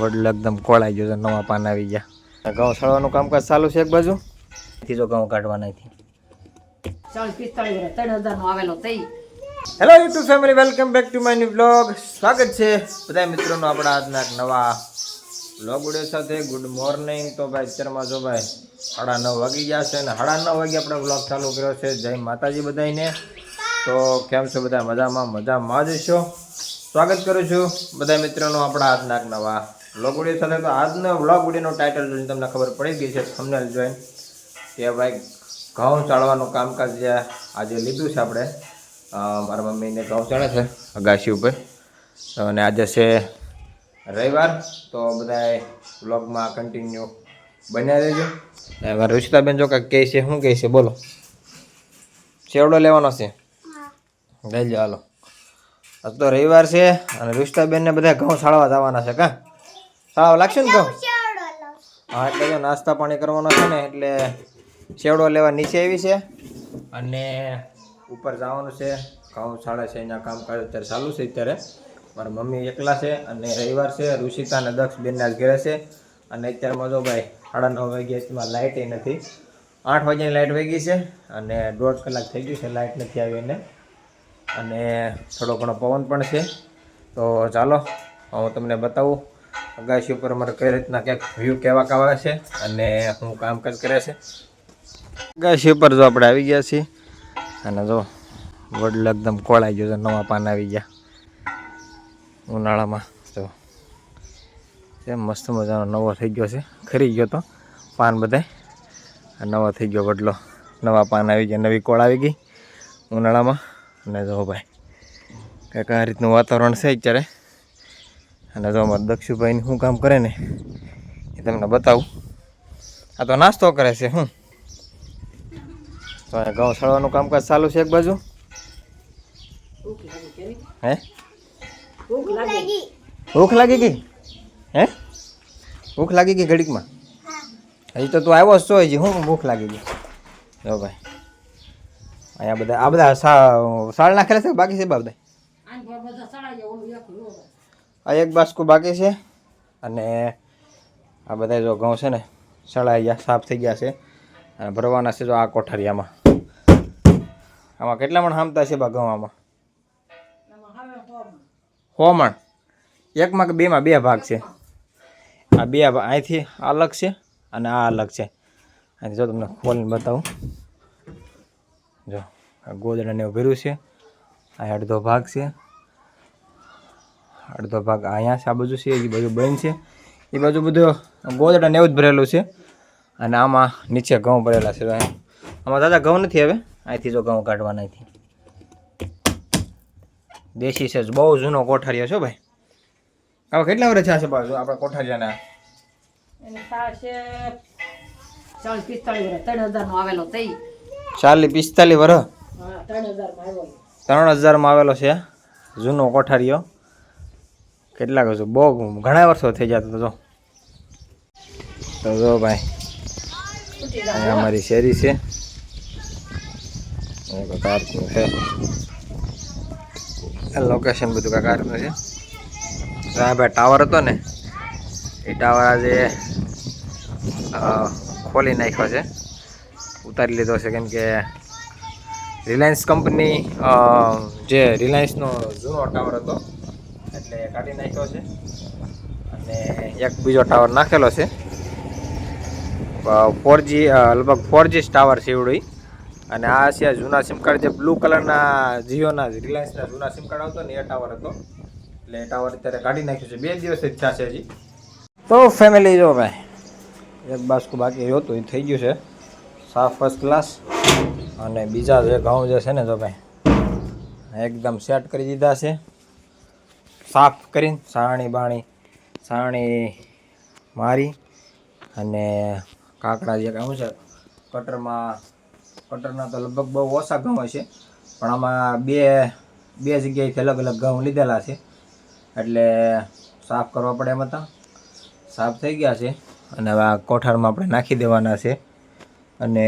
વડલો એકદમ કોળાઈ ગયો છે, નવા પાન આવી ગયા. ઘઉં સળવાનું કામકાજ ચાલુ છે એક બાજુ, ત્રીજો ઘઉં કાઢવાના નથી. 40-45 3,000 નો આવેલો તઈ. Hello YouTube family, welcome back to my new blog. સ્વાગત છે બધા મિત્રોનો આપણા આજના એક નવા બ્લોગ વિડીયો સાથે. Good morning. તો ભાઈ અત્યારમાં જો ભાઈ 9:30 વાગી ગયા છે અને 9:30 વાગે આપણે બ્લોગ ચાલુ કર્યો છે. જય માતાજી બધાને. તો કેમ છો બધા? મજામાં જ છો? સ્વાગત કરું છું બધા મિત્રોનો આપણા આજના એક નવા બ્લોગ વિડીયો સાથે. તો આજનો બ્લોગ વિડીયોનો ટાઇટલ જોઈને તમને ખબર પડી ગઈ છે, થંબનેલ જોઈને, કે ભાઈ ઘઉં ચાળવાનું કામકાજ જે આજે લીધું છે આપણે. મારા મમ્મીને ઘઉં ચાળે છે અગાશી ઉપર. અને આજે છે રવિવાર, તો બધા વ્લોગમાં કન્ટિન્યુ બન્યા રહેજો. મારા રુચિતાબેન જો કાંઈક કહે છે, શું કહે છે બોલો? ચેવડો લેવાનો છે? લઈ લો હાલો. આજ તો રવિવાર છે અને રુચિતાબેનને બધા ઘઉં છાળવા જવાના છે. કાં છાળવા લાગશે ને ઘઉં? હા, એટલે જો નાસ્તા પાણી કરવાનો છે ને, એટલે ચેવડો લેવા નીચે આવી છે અને ઉપર જવાનું છે. ઘઉં છાળે છે, એના કામકાજ અત્યારે ચાલુ છે. અત્યારે મારા મમ્મી એકલા છે અને રવિવાર છે. રુચિતા અને દક્ષ બેનના જ ઘરે છે. અને અત્યારમાં જો ભાઈ 9:30 વાગ્યા, એમાં લાઇટ નથી. 8 વાગ્યાની લાઇટ વહી ગઈ છે અને 1.5 કલાક થઈ ગયું છે લાઇટ નથી આવી એને. અને થોડો ઘણો પવન પણ છે. તો ચાલો હું તમને બતાવું અગાશી ઉપર અમારે કઈ રીતના ક્યાંક વ્યૂ કેવા આવે છે અને હું કામકાજ કરે છે. અગાશી ઉપર જો આપણે આવી ગયા છીએ અને જો વડલો એકદમ કોળાઈ ગયો છે, નવા પાન આવી ગયા ઉનાળામાં. તો એ મસ્ત મજાનો નવો થઈ ગયો છે, ખરી ગયો તો પાન બધાય, નવો થઈ ગયો વડલો. નવા પાન આવી ગયા, નવી કોળ આવી ગઈ ઉનાળામાં. અને જો ભાઈ કંઈક આ રીતનું વાતાવરણ છે અત્યારે. અને જો અમારે દક્ષુભાઈની શું કામ કરે ને એ તમને બતાવું. આ તો નાસ્તો કરે છે. શું તો ઘઉં સળવાનું કામકાજ ચાલુ છે એક બાજુ. હે ભૂખ લાગી ગઈ? હે ભૂખ લાગી ગઈ ઘડીકમાં? હજી તો તું આવ્યો છો, હજી શું ભૂખ લાગી ગઈ? જો ભાઈ અહીંયા બધા સાળ નાખેલા છે, બાકી છે બધા? આ એક બાસ્કુ બાકી છે. અને આ બધા જો ઘઉં છે ને સળાઈ ગયા, સાફ થઈ ગયા છે અને ભરવાના છે. જો આ કોઠારીયામાં, આમાં કેટલા મણ હામતા છે બા ઘઉં? આમાં 100 મણ. એકમાં કે બેમાં? 2 ભાગ છે. આ 2 અહીંથી અલગ છે અને આ અલગ છે. અહીંથી જો તમને ખોલીને બતાવું. જો આ ગોદડાને એવું ભર્યું છે. આ અડધો ભાગ છે, અડધો ભાગ અહીંયા છે. આ બાજુ છે, એ બાજુ બંધ છે. એ બાજુ બધું ગોદડાને એવું જ ભરેલું છે. અને આમાં નીચે ઘઉં ભરેલા છે. આમાં દાદા ઘઉં નથી હવે. અહીંથી જો ઘઉં કાઢવાના નથી. દેશી છે, બહુ જૂનો કોઠારીયો છે ભાઈ. હવે કેટલા વર્ષ છે બાજુ આપણા કોઠારીયાના? એની પાસે 40-45 3,000 નો આવેલો તઈ. 40-45 વર્ષ? હા, 3,000 માં આવેલો. 3,000 માં આવેલો છે જૂનો કોઠારીયો. કેટલાક વર્ષો, બહુ ઘણા વર્ષો થઈ જતા. તો જો ભાઈ અહીંયા અમારી શેરી છે. કારનું છે લોકેશન, બધું કાંઈ કારનું છે. હા ભાઈ, ટાવર હતો ને એ ટાવર આજે ખોલી નાખ્યો છે, ઉતારી લીધો છે. કેમ કે રિલાયન્સ કંપની, જે રિલાયન્સનો જૂનો ટાવર હતો એટલે કાઢી નાખ્યો છે. અને એક બીજો ટાવર નાખેલો છે 4G, લગભગ 4G ટાવર છે એવડું. અને આ છે જૂના સિમ કાર્ડ, જે બ્લુ કલરના જીઓના રિલાયન્સના જૂના સિમ કાર્ડ આવતો ને એ ટાવર હતો. એટલે એ ટાવર અત્યારે કાઢી નાખ્યું છે. 2 દિવસ જ થશે હજી. તો ફેમિલી જો ભાઈ એક બાસ્કુ બાકી હતું, એ થઈ ગયું છે સાફ, ફર્સ્ટ ક્લાસ. અને બીજા જે ઘઉં જે છે ને જો ભાઈ એકદમ સેટ કરી દીધા છે, સાફ કરીને સાણી મારી. અને કાકડા જે કામ છે કટરના તો લગભગ બહુ ઓછા ઘઉં છે, પણ આમાં બે જગ્યાએથી અલગ અલગ ઘઉં લીધેલા છે. એટલે સાફ કરવા પડે. એમાં તો સાફ થઈ ગયા છે. અને હવે આ કોઠારમાં આપણે નાખી દેવાના છે. અને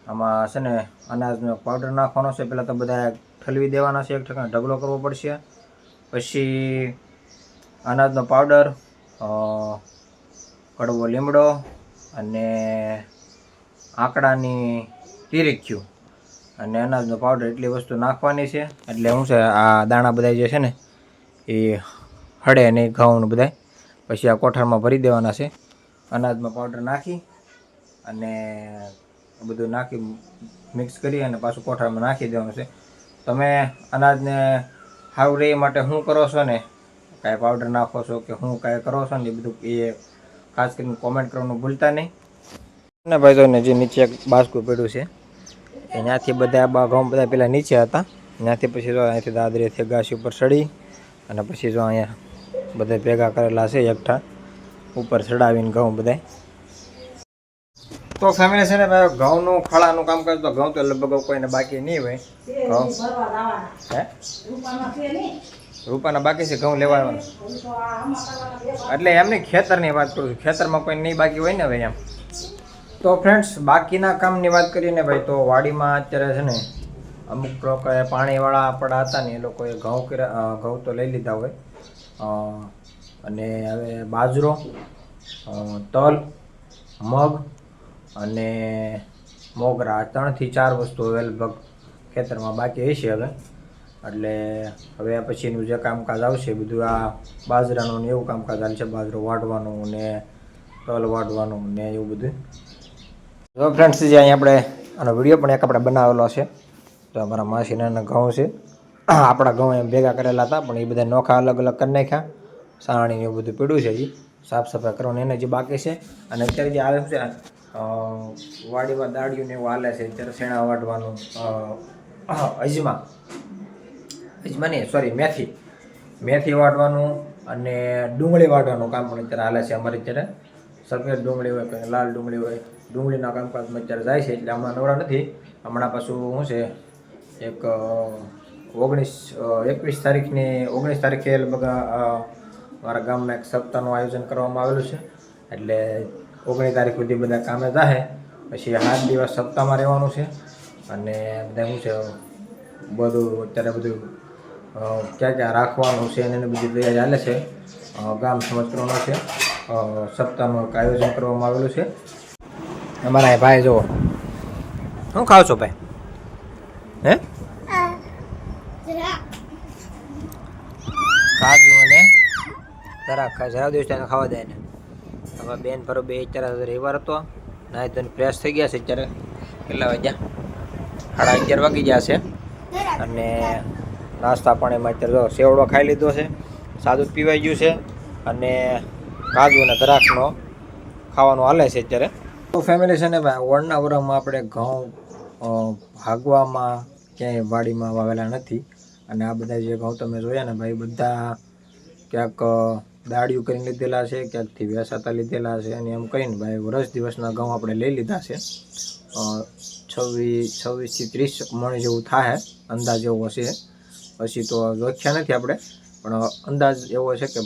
આમાં છે ને અનાજનો પાવડર નાખવાનો છે. પહેલાં તો બધા ઠલવી દેવાના છે, એક ઠેકાણે ઢગલો કરવો પડશે. પછી અનાજનો પાવડર, કડવો લીમડો અને આંકડાની તીરીખ્યું અને અનાજનો પાવડર એટલી વસ્તુ નાખવાની છે. એટલે શું છે, આ દાણા બધા જે છે ને એ હળે નહીં ઘઉં બધા. પછી આ કોઠારમાં ભરી દેવાના છે. અનાજમાં પાવડર નાખી અને બધું નાખી મિક્સ કરી અને પાછું કોઠારમાં નાખી દેવાનું છે. તમે અનાજને સારું રહે માટે શું કરો છો ને, કાંઈ પાવડર નાખો છો કે શું કાંઈ કરો છો ને, એ બધું એ ખાસ કરીને કોમેન્ટ કરવાનું ભૂલતા નહીં. ને ભાઈ તો જે નીચે એક બાસકું પડ્યું છે ત્યાંથી બધા ઘઉં બધા પેલા નીચે હતા, ત્યાંથી પછી જો અહીંથી દાદરીથી ઘાસી ઉપર ચડી અને પછી જો અહીંયા બધા ભેગા કરેલા છે એકઠા ઉપર ચડાવીને ઘઉં બધા. તો ફેમિલી છે ને ભાઈ, ઘઉંનું ખળાનું કામ કરતો ઘઉં તો લગભગ કોઈને બાકી નહીં હોય. ઘઉં હે રૂપાના બાકી છે ઘઉં લેવા આવવાના. એટલે એમની ખેતરની વાત કરું છું, ખેતરમાં કોઈ નહીં બાકી હોય ને ભાઈ એમ. તો ફ્રેન્ડ્સ, બાકીના કામની વાત કરીએ ને ભાઈ, તો વાડીમાં અત્યારે છે ને અમુક લોકોએ પાણીવાળા આપણા હતા ને એ લોકોએ ઘઉં તો લઈ લીધા હોય. અને હવે બાજરો, તલ, મગ અને મોગરા 3 થી 4 વસ્તુ હવે લગભગ ખેતરમાં બાકી હશે હવે. એટલે હવે પછીનું જે કામકાજ આવશે બધું આ બાજરાનું ને એવું કામકાજ ચાલશે. બાજરો વાઢવાનું ને તલ વાઢવાનું ને એવું બધું. તો ફ્રેન્ડ્સ, જે અહીં આપણે આનો વિડીયો પણ એક આપણે બનાવેલો છે. તો અમારા માસીના ઘઉં છે, આપણા ઘઉં એમ ભેગા કરેલા હતા પણ એ બધા નોખા અલગ અલગ કરી નાખ્યા. સાણી એવું બધું પીડ્યું છે, હજી સાફ સફાઈ કરવાની એને જે બાકી છે. અને અત્યારે જે આવે છે વાડીમાં દાળિયું ને એવું હાલે છે. અત્યારે શેણા વાઢવાનું, અજમા નહીં સોરી મેથી વાઢવાનું અને ડુંગળી વાઢવાનું કામ પણ અત્યારે હાલે છે અમારે. અત્યારે સફેદ ડુંગળી હોય કે લાલ ડુંગળી હોય, ડુંગળીના કામકાજમાં અત્યારે જાય છે. એટલે હમણાં નવરા નથી. હમણાં પાછું શું છે, એક 19 તારીખે લગભગ મારા ગામમાં એક સપ્તાહનું આયોજન કરવામાં આવેલું છે. એટલે 19 તારીખ સુધી બધા કામે જાય. પછી 8 દિવસ સપ્તાહમાં રહેવાનું છે. અને બધા શું છે બધું અત્યારે બધું ક્યાં ક્યાં રાખવાનું છે અને બધી તૈયારી ચાલે છે. ગામ સમાજ કરવાનો છે. સપ્તાહનું એક આયોજન કરવામાં આવેલું છે. અમારા ભાઈ જુઓ, શું ખાવ છો ભાઈ? હે કાજુ અને દરાક ખાય. જરા દિવસ તેને ખાવા દે ને. હવે બેન ફરો બે અત્યારે રવિવાર હતો, ના તો ફ્રેશ થઈ ગયા છે. અત્યારે કેટલા વાગ્યા? 11:30 વાગી ગયા છે. અને નાસ્તા પાણીમાં અત્યારે જો સેવડો ખાઈ લીધો છે, સાદું પીવાઈ ગયું છે અને કાજુ અને દરાકનો ખાવાનું હાલે છે અત્યારે. તો ફેમિલી છે ને ભાઈ, વળના વરમાં આપણે ઘઉં ભાગવામાં ક્યાંય વાડીમાં વાવેલા નથી. અને આ બધા જે ઘઉં તમે જોયા ને ભાઈ, બધા ક્યાંક દાળિયું કરીને લીધેલા છે, ક્યાંકથી વેસાતા લીધેલા છે. અને એમ કહીને ભાઈ વર્ષ દિવસના ઘઉં આપણે લઈ લીધા છે. 26 થી 30 મણ જેવું થાય અંદાજ એવો છે. પછી તો જોખ્યા નથી આપણે, પણ અંદાજ એવો છે કે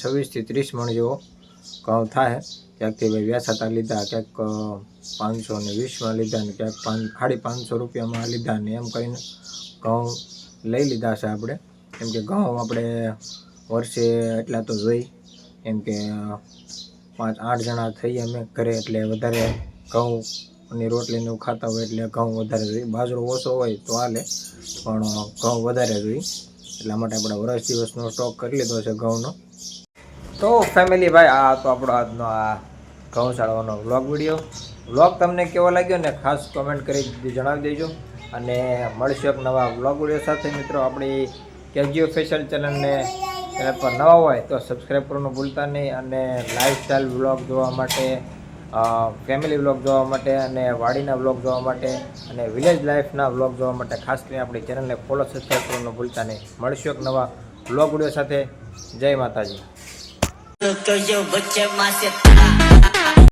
26 થી 30 મણ જેવો ઘઉં થાય. ક્યાંકથી ભાઈ વેસાતા લીધા, ક્યાંક 520માં લીધા ને ક્યાંક 550 રૂપિયામાં લીધા ને એમ કરીને ઘઉં લઈ લીધા છે આપણે. કેમ કે ઘઉં આપણે વર્ષે એટલા તો જોઈ, કેમ કે 5-8 જણા થઈએ અમે ઘરે, એટલે વધારે ઘઉંની રોટલીને એવું ખાતા હોય એટલે ઘઉં વધારે જોઈએ. બાજરો ઓછો હોય તો હાલે, પણ ઘઉં વધારે જોઈએ. એટલા માટે આપણે વર્ષ દિવસનો સ્ટોક કરી લીધો છે ઘઉંનો. તો ફેમિલી ભાઈ, આ તો આપણો આજનો આ ગૌશાળાનો વ્લોગ તમને કેવો લાગ્યો ને ખાસ કોમેન્ટ કરી જણાવી દેજો. અને મળશું એક નવા વ્લોગ વિડીયો સાથે. મિત્રો, આપણી કેજીઓ ફેશન ચેનલને પર નવા હોય તો સબસ્ક્રાઈબ કરવાનું ભૂલતા નહીં. અને લાઈફસ્ટાઈલ વ્લોગ જોવા માટે, ફેમિલી વ્લોગ જોવા માટે, અને વાડીના વ્લોગ જોવા માટે, અને વિલેજ લાઈફના વ્લોગ જોવા માટે ખાસ કરીને આપણી ચેનલને ફોલો સબસ્ક્રાઈબ કરવાનું ભૂલતા નહીં. મળશું એક નવા વ્લોગ વિડીયો સાથે. જય માતાજી. तो जो बच्चे माँ से